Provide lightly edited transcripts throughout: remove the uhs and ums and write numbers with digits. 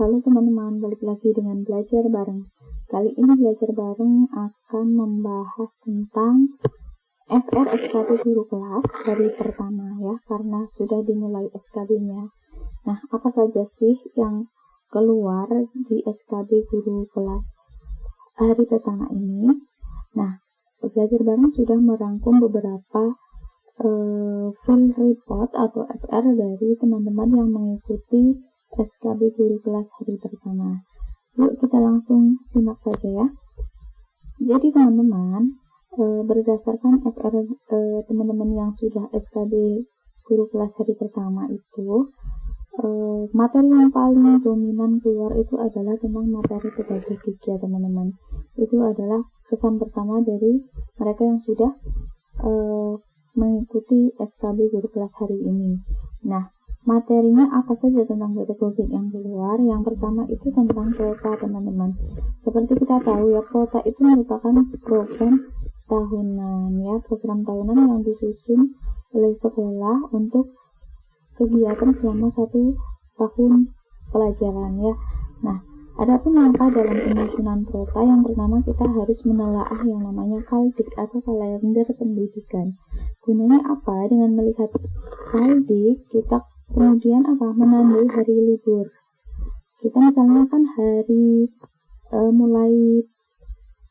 Halo teman-teman, balik lagi dengan belajar bareng. Kali ini belajar bareng akan membahas tentang FR SKB guru kelas dari pertama ya, karena sudah dimulai SKB-nya. Nah, apa saja sih yang keluar di SKB guru kelas hari pertama ini? Nah, belajar bareng sudah merangkum beberapa field report atau FR dari teman-teman yang mengikuti SKB guru kelas hari pertama. Yuk kita langsung simak saja ya. Jadi teman-teman, berdasarkan FR teman-teman yang sudah SKB guru kelas hari pertama itu, materi yang paling dominan keluar itu adalah tentang materi pedagogik ya teman-teman. Itu adalah kesan pertama dari mereka yang sudah mengikuti SKB guru kelas hari ini. Nah, materinya apa saja tentang pedagogik yang keluar? Yang pertama itu tentang PROTA teman-teman. Seperti kita tahu ya, PROTA itu merupakan program tahunan ya, program tahunan yang disusun oleh sekolah untuk kegiatan selama 1 tahun pelajaran ya. Nah, adapun langkah dalam penyusunan PROTA, yang pertama kita harus menelaah yang namanya KALDIK atau kalender pendidikan. Gunanya apa? Dengan melihat KALDIK, kita kemudian menandai hari libur. Kita misalnya kan hari mulai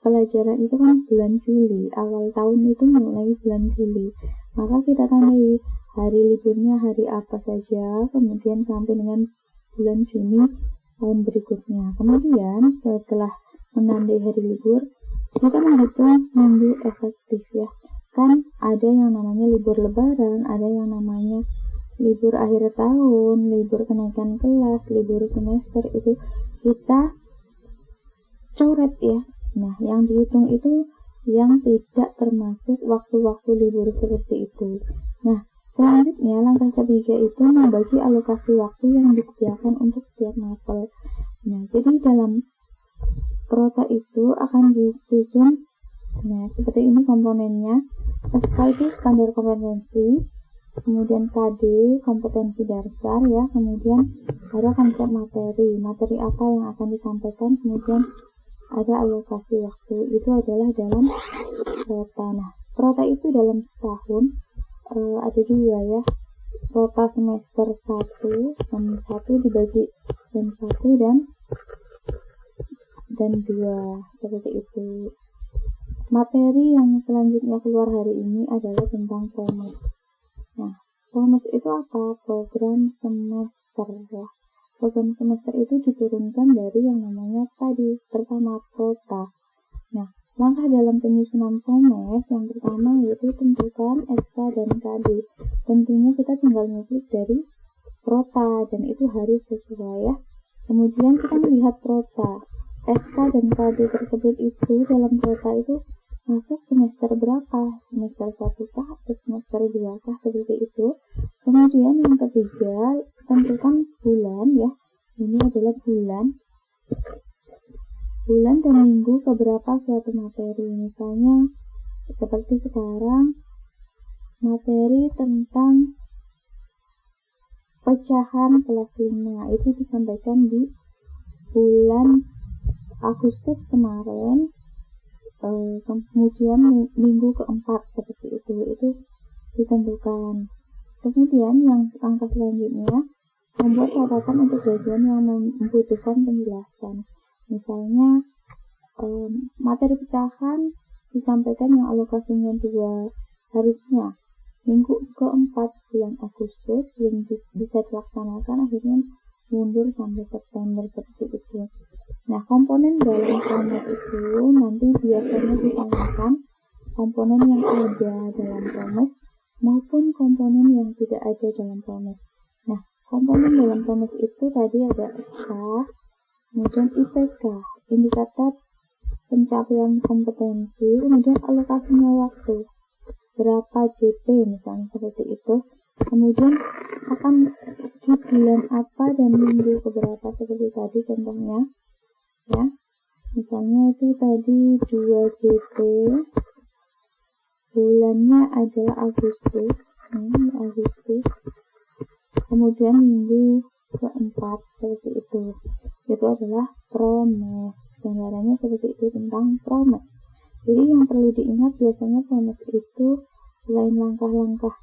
pelajaran itu kan bulan Juli, awal tahun itu mulai bulan Juli. Maka kita tandai hari liburnya hari apa saja, kemudian sampai dengan bulan Juni tahun berikutnya. Kemudian setelah menandai hari libur, kita menghitung minggu efektif ya. Kan ada yang namanya libur lebaran, ada yang namanya libur akhir tahun, libur kenaikan kelas, libur semester, itu kita coret ya. Nah, yang dihitung itu yang tidak termasuk waktu-waktu libur seperti itu. Nah, selanjutnya langkah ketiga itu membagi alokasi waktu yang disediakan untuk setiap mapel. Nah, jadi dalam PROTA itu akan disusun seperti ini komponennya. SKD standar kompetensi, kemudian KD kompetensi dasar ya, kemudian ada konsep materi apa yang akan disampaikan, kemudian ada alokasi waktu. Itu adalah dalam PROTA. Nah, PROTA itu dalam setahun ada 2 ya, PROTA semester 1 dan 1 dibagi dan 1 dan 2 seperti itu. Materi yang selanjutnya keluar hari ini adalah tentang PROMES. Nah, PROMES itu apa? Program semester ya. Program semester itu diturunkan dari yang namanya tadi pertama PROTA. Nah, langkah dalam penyusunan PROMES yang pertama yaitu tentukan SK dan KD. Tentunya kita tinggal ngeklik dari PROTA dan itu harus sesuai ya. Kemudian kita melihat PROTA. SK dan KD tersebut itu dalam PROTA itu masuk semester berapa? Semester 1 kah atau semester 2 kah? Seperti itu. Kemudian yang ketiga, tentukan bulan ya. Ini adalah bulan dan minggu keberapa suatu materi. Misalnya seperti sekarang materi tentang pecahan kelas 5 itu disampaikan di bulan Agustus kemarin, kemudian minggu keempat seperti itu ditentukan. Kemudian yang langkah selanjutnya membuat catatan untuk bagian yang membutuhkan penjelasan. Misalnya materi pecahan disampaikan yang alokasinya 2, harusnya minggu keempat bulan Agustus belum bisa dilaksanakan, akhirnya mundur sampai September seperti itu. Nah, komponen dalam PROMES itu nanti biasanya ditanyakan komponen yang ada dalam PROMES maupun komponen yang tidak ada dalam PROMES. Nah, komponen dalam PROMES itu tadi ada SK, kemudian IPK, indikator pencapaian kompetensi, kemudian alokasinya waktu, berapa JP misalnya seperti itu. Kemudian akan di bulan apa dan minggu keberapa seperti tadi contohnya ya. Misalnya itu tadi 2 JP, bulannya adalah Agustus, kemudian minggu keempat seperti itu. itu adalah promes. Gambarannya seperti itu tentang promes. Jadi yang perlu diingat biasanya promes itu selain langkah-langkah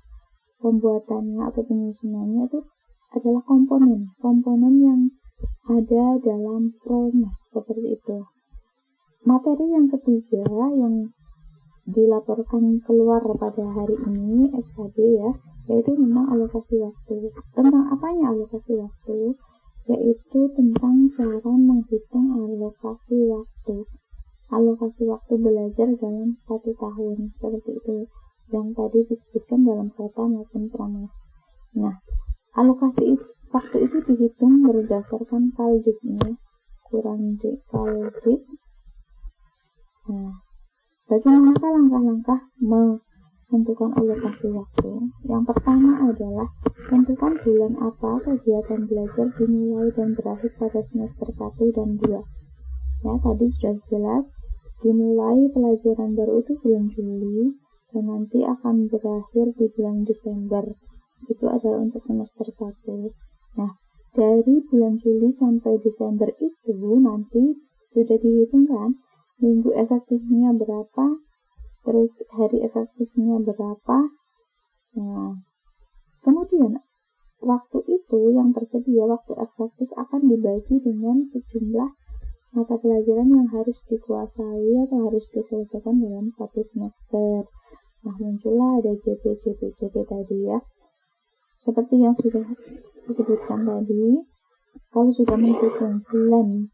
pembuatannya atau penyusunannya itu adalah komponen yang ada dalam promes, seperti itu. Materi yang ketiga yang dilaporkan keluar pada hari ini SKB ya, yaitu tentang alokasi waktu. Tentang apanya alokasi waktu? Yaitu tentang cara menghitung alokasi waktu. Alokasi waktu belajar dalam 1 tahun, seperti itu yang tadi disebutkan dalam kata maupun promes. Nah, alokasi waktu itu dihitung berdasarkan KALDIK-nya, kurang D KALDIK. Nah, bagaimana langkah-langkah menentukan alokasi waktu? Yang pertama adalah tentukan bulan apa kegiatan belajar dimulai dan berakhir pada semester 1 dan 2. Ya, tadi sudah jelas, dimulai pelajaran baru itu bulan Juli dan nanti akan berakhir di bulan Desember. Itu adalah untuk semester 1. Nah, dari bulan Juli sampai Desember itu nanti sudah dihitungkan minggu efektifnya berapa, terus hari efektifnya berapa. Nah, kemudian waktu itu yang tersedia, waktu efektif akan dibagi dengan sejumlah mata pelajaran yang harus dikuasai atau harus diselesaikan dalam 1 semester. Nah, muncullah ada JP tadi ya. Seperti yang sudah disebutkan tadi, kalau sudah menghitung bulan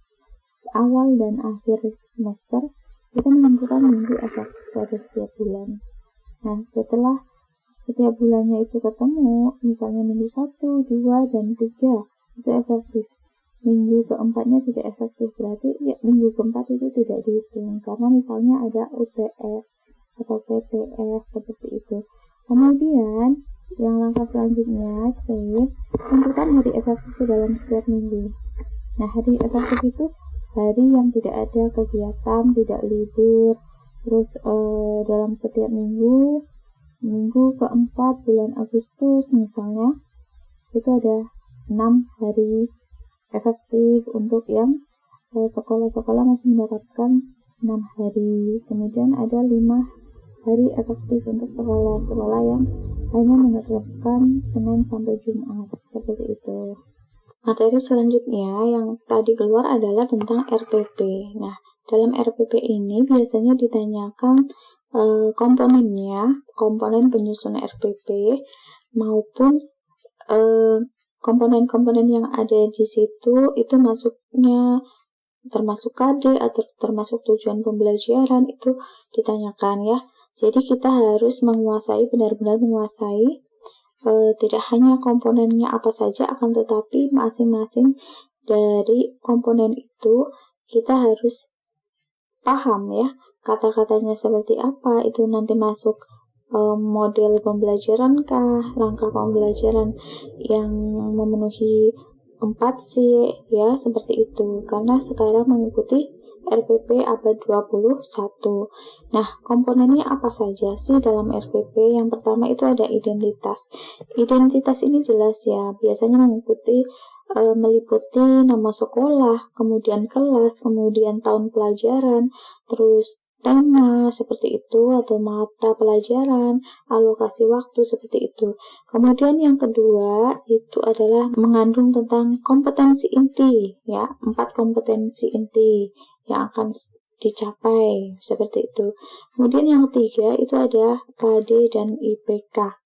awal dan akhir semester, kita menentukan minggu efektif pada setiap bulan. Nah, setelah setiap bulannya itu ketemu, misalnya minggu 1, 2, dan 3 itu efektif. Minggu keempatnya tidak efektif, berarti ya, minggu keempat itu tidak dihitung karena misalnya ada UTS atau PTS seperti itu. Kemudian yang langkah selanjutnya, tentukan hari efektif dalam setiap minggu. Nah, hari efektif itu hari yang tidak ada kegiatan, tidak libur. Terus dalam setiap minggu keempat bulan Agustus misalnya, itu ada 6 hari efektif untuk yang sekolah-sekolah masih mendapatkan 6 hari. Kemudian ada 5 hari efektif untuk sekolah-sekolah yang hanya menerapkan Senin sampai Jumat, seperti itu. Materi selanjutnya yang tadi keluar adalah tentang RPP. Nah, dalam RPP ini biasanya ditanyakan komponennya, komponen penyusun RPP maupun komponen-komponen yang ada di situ itu masuknya termasuk KD atau termasuk tujuan pembelajaran, itu ditanyakan ya. Jadi kita harus benar-benar menguasai tidak hanya komponennya apa saja, akan tetapi masing-masing dari komponen itu kita harus paham ya, kata-katanya seperti apa, itu nanti masuk model pembelajaran kah, langkah pembelajaran yang memenuhi 4C ya, seperti itu. Karena sekarang mengikuti RPP abad 21. Nah, komponennya apa saja sih dalam RPP? Yang pertama itu ada identitas. Identitas ini jelas ya, biasanya meliputi nama sekolah, kemudian kelas, kemudian tahun pelajaran, terus tema seperti itu atau mata pelajaran, alokasi waktu seperti itu. Kemudian yang kedua itu adalah mengandung tentang kompetensi inti ya, 4 kompetensi inti yang akan dicapai seperti itu. Kemudian yang ketiga itu ada KD dan IPK.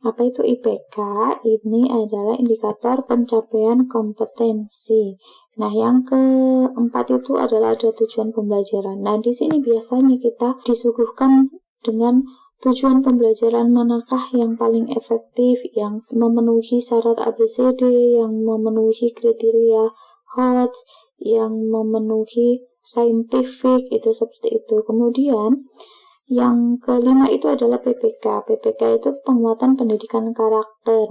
Apa itu IPK? Ini adalah indikator pencapaian kompetensi. Nah, yang keempat itu adalah ada tujuan pembelajaran. Nah, di sini biasanya kita disuguhkan dengan tujuan pembelajaran manakah yang paling efektif, yang memenuhi syarat ABCD, yang memenuhi kriteria HOTS, yang memenuhi scientific, itu seperti itu. Kemudian yang kelima itu adalah PPK. PPK itu penguatan pendidikan karakter,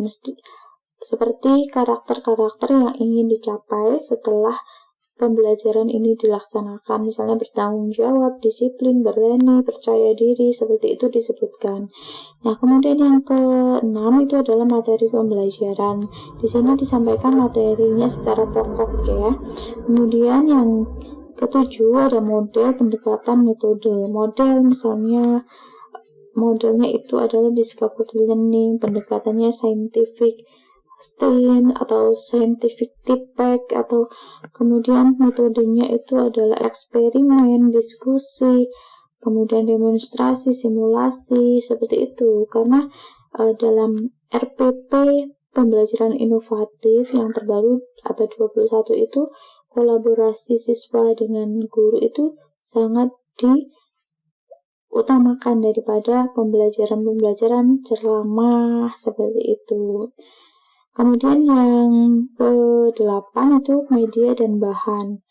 seperti karakter-karakter yang ingin dicapai setelah pembelajaran ini dilaksanakan, misalnya bertanggung jawab, disiplin, berani, percaya diri, seperti itu disebutkan. Nah, kemudian yang ke-6 itu adalah materi pembelajaran. Di sini disampaikan materinya secara pokok ya. Kemudian yang ke-7 ada model, pendekatan, metode. Model misalnya modelnya itu adalah discovery learning, pendekatannya scientific STEAM atau scientific feedback, atau kemudian metodenya itu adalah eksperimen, diskusi, kemudian demonstrasi, simulasi, seperti itu. Karena dalam RPP pembelajaran inovatif yang terbaru abad 21 itu kolaborasi siswa dengan guru itu sangat diutamakan daripada pembelajaran ceramah seperti itu. Kemudian yang ke-8 itu media dan bahan.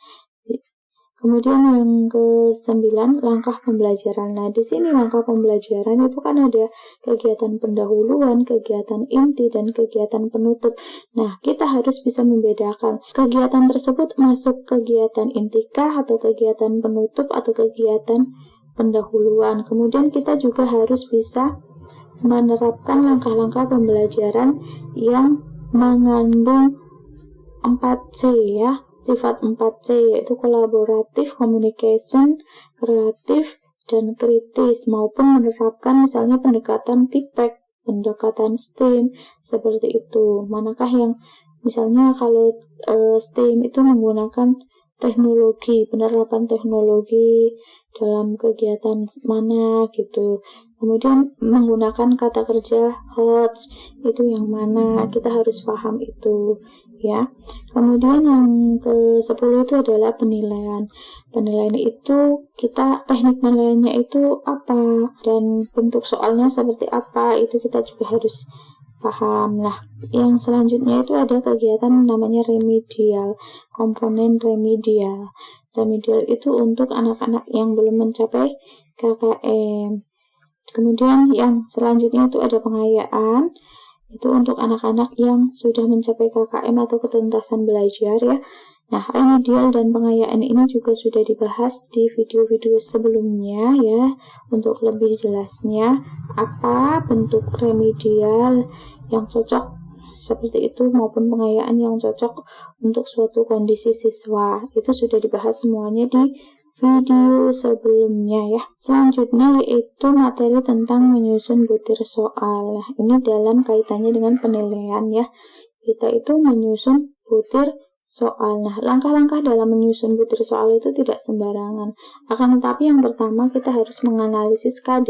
Kemudian yang ke-9 langkah pembelajaran. Nah, di sini langkah pembelajaran itu kan ada kegiatan pendahuluan, kegiatan inti, dan kegiatan penutup. Nah, kita harus bisa membedakan kegiatan tersebut masuk kegiatan intikah atau kegiatan penutup atau kegiatan pendahuluan. Kemudian kita juga harus bisa menerapkan langkah-langkah pembelajaran yang mengandung 4C ya, sifat 4C, yaitu kolaboratif, communication, kreatif, dan kritis, maupun menerapkan misalnya pendekatan feedback, pendekatan STEAM, seperti itu. Manakah yang misalnya kalau STEAM itu menggunakan teknologi, penerapan teknologi dalam kegiatan mana gitu. Kemudian menggunakan kata kerja HOTS itu yang mana, kita harus paham itu ya. Kemudian yang ke-10 itu adalah penilaian. Penilaian itu teknik penilaiannya itu apa dan bentuk soalnya seperti apa, itu kita juga harus paham. Nah, yang selanjutnya itu ada kegiatan namanya remedial, komponen remedial. Remedial itu untuk anak-anak yang belum mencapai KKM. Kemudian yang selanjutnya itu ada pengayaan, itu untuk anak-anak yang sudah mencapai KKM atau ketuntasan belajar ya. Nah, remedial dan pengayaan ini juga sudah dibahas di video-video sebelumnya ya. Untuk lebih jelasnya, apa bentuk remedial yang cocok seperti itu maupun pengayaan yang cocok untuk suatu kondisi siswa, itu sudah dibahas semuanya di video sebelumnya ya. Selanjutnya yaitu materi tentang menyusun butir soal. Nah, ini dalam kaitannya dengan penilaian ya. Kita itu menyusun butir soal. Nah, langkah-langkah dalam menyusun butir soal itu tidak sembarangan. Akan tetapi yang pertama kita harus menganalisis KD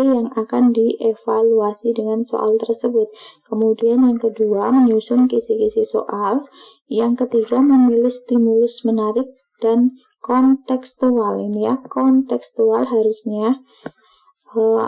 yang akan dievaluasi dengan soal tersebut. Kemudian yang kedua, menyusun kisi-kisi soal. Yang ketiga, memilih stimulus menarik dan kontekstual. Ini ya, kontekstual harusnya.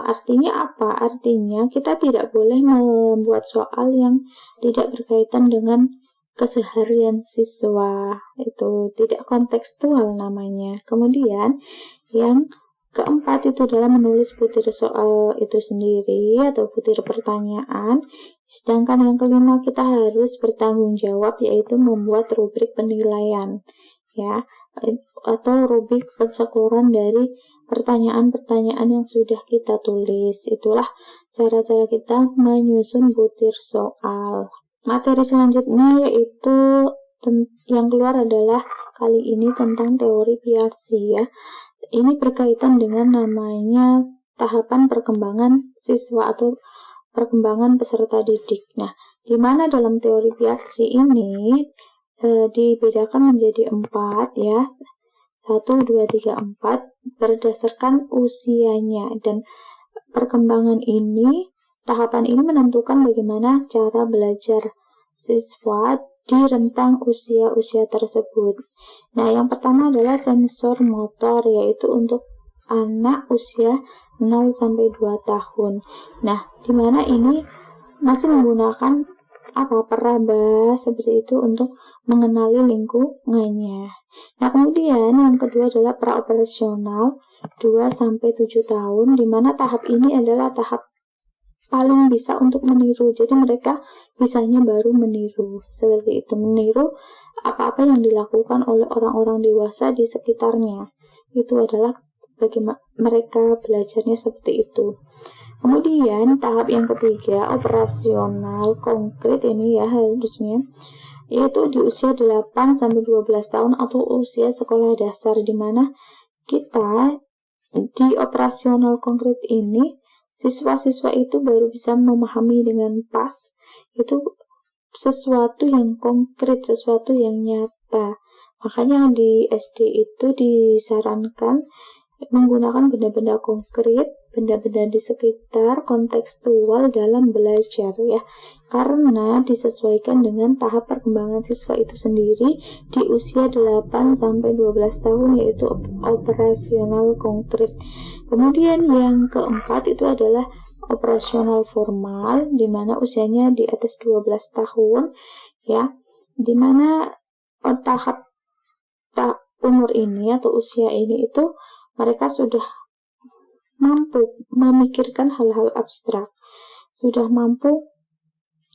Artinya apa? Artinya kita tidak boleh membuat soal yang tidak berkaitan dengan keseharian siswa. Itu tidak kontekstual namanya. Kemudian yang keempat itu adalah menulis butir soal itu sendiri atau butir pertanyaan. Sedangkan yang kelima kita harus bertanggung jawab, yaitu membuat rubrik penilaian ya, atau rubrik penskoran dari pertanyaan-pertanyaan yang sudah kita tulis. Itulah cara-cara kita menyusun butir soal. Materi selanjutnya yaitu yang keluar adalah kali ini tentang teori Pearson ya. Ini berkaitan dengan namanya tahapan perkembangan siswa atau perkembangan peserta didik. Nah, di mana dalam teori Pearson ini dibedakan menjadi 4 ya. 1, 2, 3, 4 berdasarkan usianya, dan perkembangan ini, tahapan ini menentukan bagaimana cara belajar siswa di rentang usia-usia tersebut. Nah, yang pertama adalah sensor motor, yaitu untuk anak usia 0-2 tahun. Nah, di mana ini masih menggunakan peraba seperti itu untuk mengenali lingkungannya. Nah, kemudian yang kedua adalah praoperasional 2-7 tahun, di mana tahap ini adalah tahap paling bisa untuk meniru. Jadi mereka bisanya baru meniru, seperti itu, meniru apa-apa yang dilakukan oleh orang-orang dewasa di sekitarnya. Itu adalah bagaimana mereka belajarnya seperti itu. Kemudian tahap yang ketiga, operasional konkret ini ya harusnya, yaitu di usia 8-12 tahun atau usia sekolah dasar, di mana kita di operasional konkret ini siswa-siswa itu baru bisa memahami dengan pas itu sesuatu yang konkret, sesuatu yang nyata. Makanya di SD itu disarankan menggunakan benda-benda konkret, benda-benda di sekitar, kontekstual dalam belajar ya, karena disesuaikan dengan tahap perkembangan siswa itu sendiri di usia 8-12 tahun, yaitu operasional konkret. Kemudian yang keempat itu adalah operasional formal, di mana usianya di atas 12 tahun ya, di mana tahap umur ini atau usia ini itu mereka sudah mampu memikirkan hal-hal abstrak, sudah mampu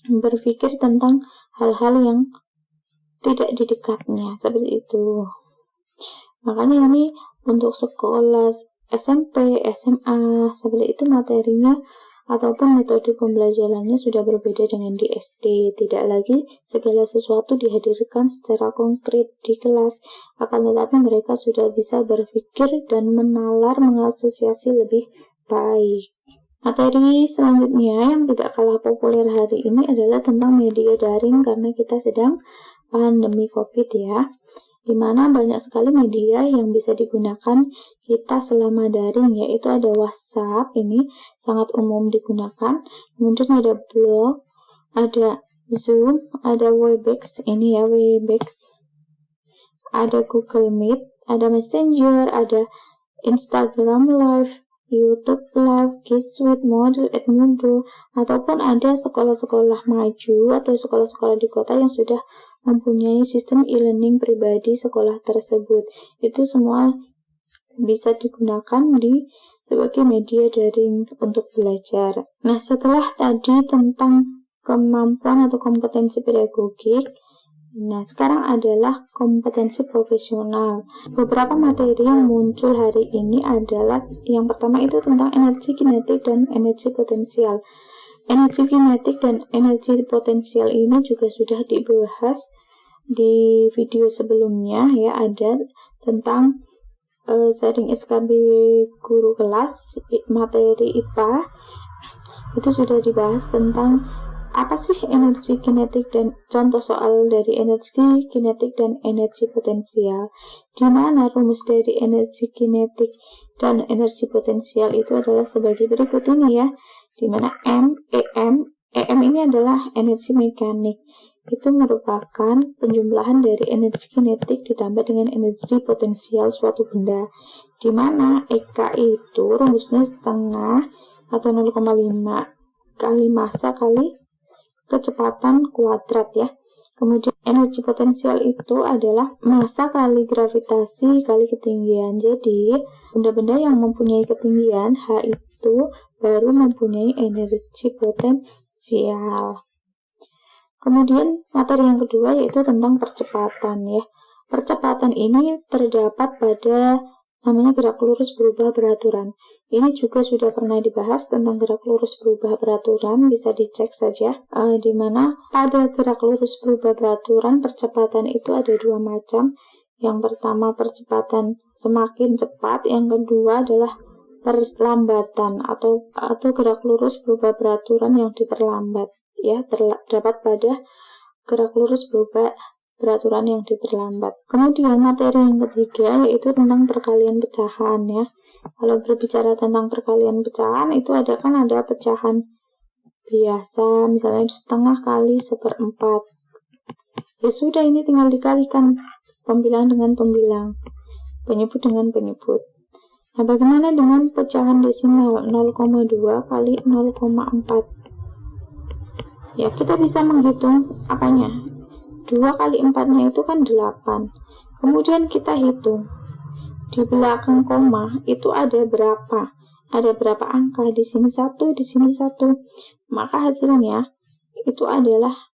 berpikir tentang hal-hal yang tidak di dekatnya, seperti itu. Makanya ini untuk sekolah SMP, SMA, seperti itu materinya ataupun metode pembelajarannya sudah berbeda dengan di SD. Tidak lagi segala sesuatu dihadirkan secara konkret di kelas, akan tetapi mereka sudah bisa berpikir dan menalar, mengasosiasi lebih baik. Materi selanjutnya yang tidak kalah populer hari ini adalah tentang media daring, karena kita sedang pandemi COVID ya, dimana banyak sekali media yang bisa digunakan kita selama daring, yaitu ada WhatsApp, ini sangat umum digunakan, kemudian ada blog, ada Zoom, ada Webex, ini ya Webex, ada Google Meet, ada Messenger, ada Instagram Live, YouTube Live, G Suite, Moodle, Edmodo, ataupun ada sekolah-sekolah maju atau sekolah-sekolah di kota yang sudah mempunyai sistem e-learning pribadi sekolah tersebut. Itu semua bisa digunakan sebagai media daring untuk belajar. Nah, setelah tadi tentang kemampuan atau kompetensi pedagogik, nah sekarang adalah kompetensi profesional. Beberapa materi yang muncul hari ini adalah yang pertama itu tentang energi kinetik dan energi potensial. Energi kinetik dan energi potensial ini juga sudah dibahas di video sebelumnya ya, ada tentang sharing SKB guru kelas materi IPA, itu sudah dibahas tentang apa sih energi kinetik dan contoh soal dari energi kinetik dan energi potensial, di mana rumus dari energi kinetik dan energi potensial itu adalah sebagai berikut ini ya, di mana EM ini adalah energi mekanik, itu merupakan penjumlahan dari energi kinetik ditambah dengan energi potensial suatu benda, di mana EK itu rumusnya setengah atau 0,5 kali massa kali kecepatan kuadrat ya. Kemudian energi potensial itu adalah massa kali gravitasi kali ketinggian. Jadi benda-benda yang mempunyai ketinggian H itu baru mempunyai energi potensial. Kemudian materi yang kedua yaitu tentang percepatan ya. Percepatan ini terdapat pada namanya gerak lurus berubah beraturan. Ini juga sudah pernah dibahas tentang gerak lurus berubah beraturan, bisa dicek saja. Di mana pada gerak lurus berubah beraturan percepatan itu ada dua macam. Yang pertama percepatan semakin cepat, yang kedua adalah perlambatan atau gerak lurus berubah beraturan yang diperlambat ya, terdapat pada gerak lurus berubah beraturan yang diperlambat. Kemudian materi yang ketiga yaitu tentang perkalian pecahan ya. Kalau berbicara tentang perkalian pecahan itu ada pecahan biasa, misalnya setengah kali 1/4. Ya sudah, ini tinggal dikalikan pembilang dengan pembilang, penyebut dengan penyebut. Nah, bagaimana dengan pecahan desimal 0,2 kali 0,4? Ya, kita bisa menghitung apanya? 2 kali 4-nya itu kan 8. Kemudian kita hitung di belakang koma itu ada berapa? Ada berapa angka? Di sini 1, di sini 1. Maka hasilnya itu adalah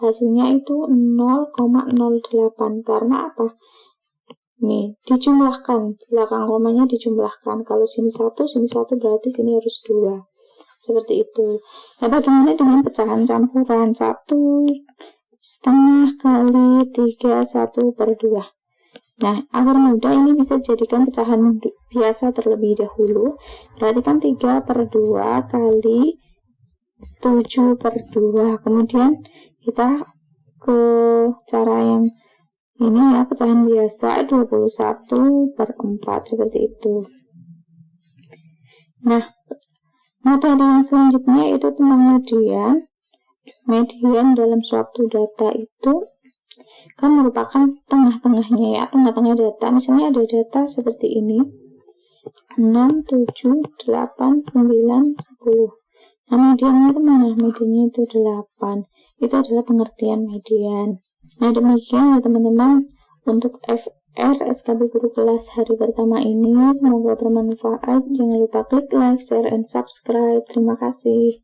hasilnya itu 0,08. Karena apa? Nih, dijumlahkan, belakang komanya dijumlahkan. Kalau sini 1 berarti sini harus 2. Seperti itu. Nah, bagaimana dengan pecahan campuran? 1,5 kali 3, 1/2. Nah, agar mudah ini bisa dijadikan pecahan biasa terlebih dahulu. Perhatikan 3/2 kali 7/2. Kemudian kita ke cara yang ini ya, pecahan biasa 21/4 seperti itu. Nah, materi yang selanjutnya itu tentang median. Median dalam suatu data itu kan merupakan tengah-tengahnya ya, tengah-tengah data. Misalnya ada data seperti ini 6, 7, 8, 9, 10. Nah, mediannya itu mana? Mediannya itu 8. Itu adalah pengertian median. Nah, demikian ya teman-teman untuk FR SKB Guru Kelas hari pertama ini. Semoga bermanfaat. Jangan lupa klik like, share, and subscribe. Terima kasih.